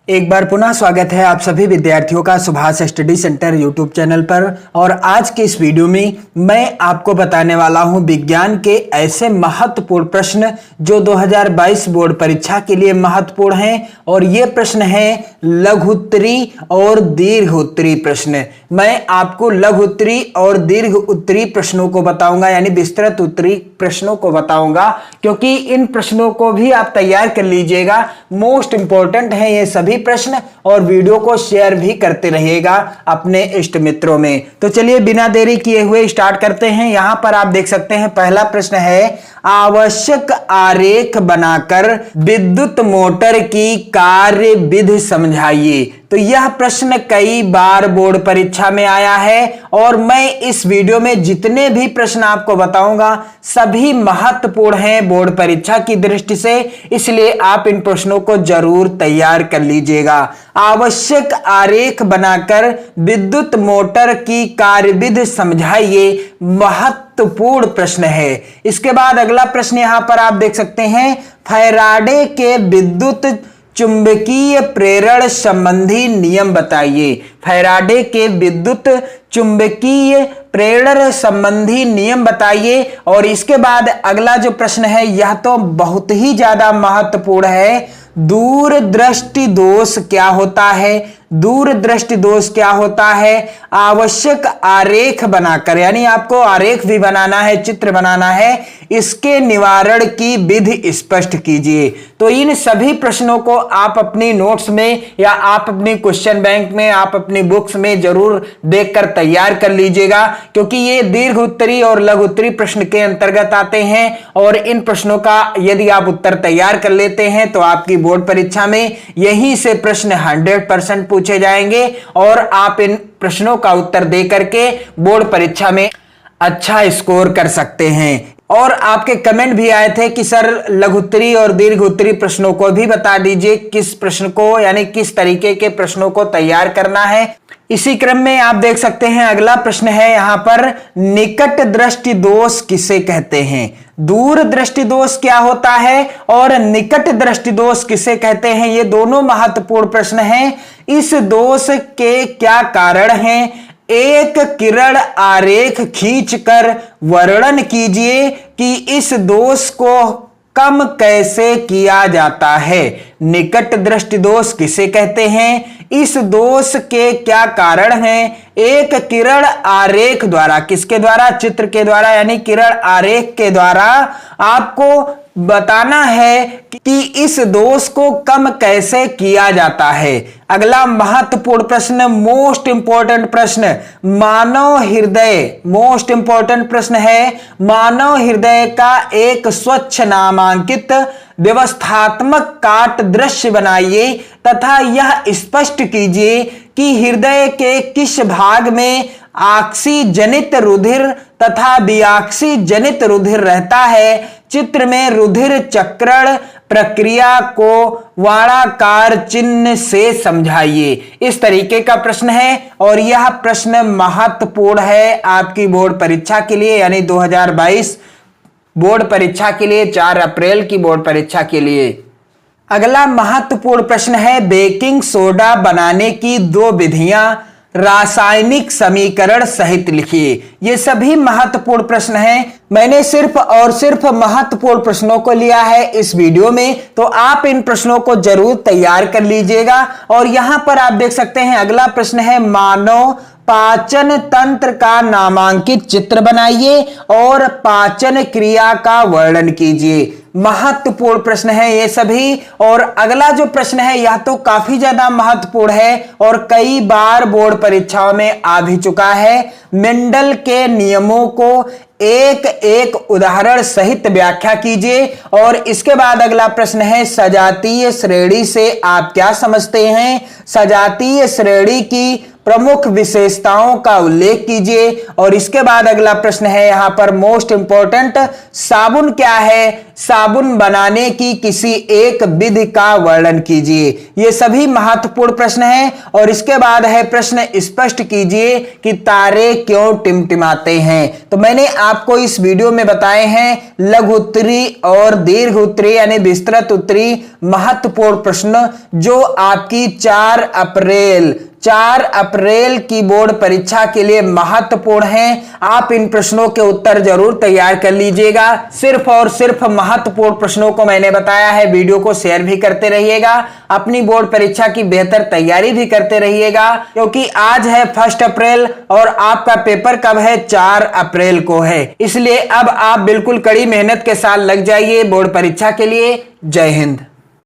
एक बार पुनः स्वागत है आप सभी विद्यार्थियों का Subhash study centre YouTube channel पर। और आज के इस वीडियो में मैं आपको बताने वाला हूं विज्ञान के ऐसे महत्वपूर्ण प्रश्न जो 2022 बोर्ड परीक्षा के लिए महत्वपूर्ण हैं। और ये प्रश्न हैं लघु-उत्तरी और दीर्घ-उत्तरी प्रश्न। मैं आपको लघु-उत्तरी और दीर्घ-उत्तरी प्रश्नों को बताऊंगा, यानी विस्तृत उत्तरी प्रश्नों को बताऊंगा, क्योंकि इन प्रश्नों को भी आप तैयार कर लीजिएगा। मोस्ट इंपॉर्टेंट है ये सभी प्रश्न, और वीडियो को शेयर भी करते रहिएगा अपने इष्ट मित्रों में। तो चलिए बिना देरी किए हुए स्टार्ट करते हैं। यहां पर आप देख सकते हैं पहला प्रश्न है, आवश्यक आरेख बनाकर विद्युत मोटर की कार्य विधि समझाइए। तो यह प्रश्न कई बार बोर्ड परीक्षा में आया है, और मैं इस वीडियो में जितने भी प्रश्न आपको बताऊंगा सभी महत्वपूर्ण हैं बोर्ड परीक्षा की दृष्टि से, इसलिए आप इन प्रश्नों को जरूर तैयार कर लीजिएगा। आवश्यक आरेख बनाकर विद्युत मोटर की कार्यविधि समझाइए, महत्वपूर्ण प्रश्न है। इसके बाद अगला प्रश्न यहां पर आप देख सकते हैं, फैराडे के विद्युत चुंबकीय प्रेरण संबंधी नियम बताइए। फैराडे के विद्युत चुंबकीय प्रेरण संबंधी नियम बताइए। और इसके बाद अगला जो प्रश्न है यह तो बहुत ही ज्यादा महत्वपूर्ण है, दूरदृष्टि दोष क्या होता है। दूरदृष्टि दोष क्या होता है, आवश्यक आरेख बनाकर, यानी आपको आरेख भी बनाना है, चित्र बनाना है, इसके निवारण की विधि स्पष्ट कीजिए। तो इन सभी प्रश्नों को आप अपनी नोट्स में या आप अपनी क्वेश्चन बैंक में, आप अपनी बुक्स में जरूर देखकर तैयार कर लीजिएगा, क्योंकि ये दीर्घ उत्तरी और लघु उत्तरी प्रश्न के अंतर्गत आते हैं। और इन प्रश्नों का यदि आप उत्तर तैयार कर लेते हैं तो आपकी बोर्ड परीक्षा में यहीं से प्रश्न 100% पूछे जाएंगे, और आप इन प्रश्नों का उत्तर दे करके बोर्ड परीक्षा में अच्छा स्कोर कर सकते हैं। और आपके कमेंट भी आए थे कि सर लघुत्तरी और दीर्घोत्तरी प्रश्नों को भी बता दीजिए, किस प्रश्न को यानी किस तरीके के प्रश्नों को तैयार करना है। इसी क्रम में आप देख सकते हैं अगला प्रश्न है यहां पर, निकट दृष्टि दोष किसे कहते हैं। दूर दृष्टि दोष क्या होता है और निकट दृष्टि दोष किसे कहते हैं, ये दोनों महत्वपूर्ण प्रश्न हैं। इस दोष के क्या कारण हैं, एक किरण आरेख खींचकर वर्णन कीजिए कि इस दोष को कम कैसे किया जाता है। निकट दृष्टि दोष किसे कहते हैं, इस दोष के क्या कारण हैं, एक किरण आरेख द्वारा, किसके द्वारा, चित्र के द्वारा, यानी किरण आरेख के द्वारा आपको बताना है कि इस दोष को कम कैसे किया जाता है। अगला महत्वपूर्ण प्रश्न, मोस्ट इंपॉर्टेंट प्रश्न, मानव हृदय, मोस्ट इंपॉर्टेंट प्रश्न है, मानव हृदय का एक स्वच्छ नामांकित व्यवस्थात्मक काट दृश्य बनाइए तथा यह स्पष्ट कीजिए कि हृदय के किस भाग में ऑक्सीजनित रुधिर तथा विऑक्सीजनित रुधिर रहता है। चित्र में रुधिर चक्रण प्रक्रिया को वर्णाकार चिन्ह से समझाइए। इस तरीके का प्रश्न है, और यह प्रश्न महत्वपूर्ण है आपकी बोर्ड परीक्षा के लिए, यानी 2022 बोर्ड परीक्षा के लिए, 4 अप्रैल की बोर्ड परीक्षा के लिए। अगला महत्वपूर्ण प्रश्न है, बेकिंग सोडा बनाने की 2 विधियां रासायनिक समीकरण सहित लिखिए। ये सभी महत्वपूर्ण प्रश्न हैं। मैंने सिर्फ और सिर्फ महत्वपूर्ण प्रश्नों को लिया है इस वीडियो में, तो आप इन प्रश्नों को जरूर तैयार कर लीजिएगा। और यहां पर आप देख सकते हैं अगला प्रश्न है, मानव पाचन तंत्र का नामांकित चित्र बनाइए और पाचन क्रिया का वर्णन कीजिए। महत्वपूर्ण प्रश्न है ये सभी। और अगला जो प्रश्न है यह तो काफी ज्यादा महत्वपूर्ण है और कई बार बोर्ड परीक्षाओं में आ भी चुका है। मेंडल के नियमों को एक एक उदाहरण सहित व्याख्या कीजिए। और इसके बाद अगला प्रश्न है, सजातीय श्रेणी से आप क्या समझते हैं। सजातीय श्रेणी की प्रमुख विशेषताओं का उल्लेख कीजिए। और इसके बाद अगला प्रश्न है यहां पर मोस्ट इंपॉर्टेंट, साबुन क्या है? साबुन बनाने की किसी एक विधि का वर्णन कीजिए। ये सभी महत्वपूर्ण प्रश्न हैं। और इसके बाद है प्रश्न, स्पष्ट कीजिए कि तारे क्यों टिमटिमाते हैं। तो मैंने आपको इस वीडियो में बताए हैं लघु उत्तरी और दीर्घ उत्तरी यानी विस्तृत उत्तरी महत्वपूर्ण प्रश्न जो आपकी 4 अप्रैल की बोर्ड परीक्षा के लिए महत्वपूर्ण हैं। आप इन प्रश्नों के उत्तर जरूर तैयार कर लीजिएगा। सिर्फ और सिर्फ महत्वपूर्ण प्रश्नों को मैंने बताया है। वीडियो को शेयर भी करते रहिएगा, अपनी बोर्ड परीक्षा की बेहतर तैयारी भी करते रहिएगा, क्योंकि आज है 1 अप्रैल और आपका पेपर कब है? 4 अप्रैल को है। इसलिए अब आप बिल्कुल कड़ी मेहनत के साथ लग जाइए बोर्ड परीक्षा के लिए। जय हिंद।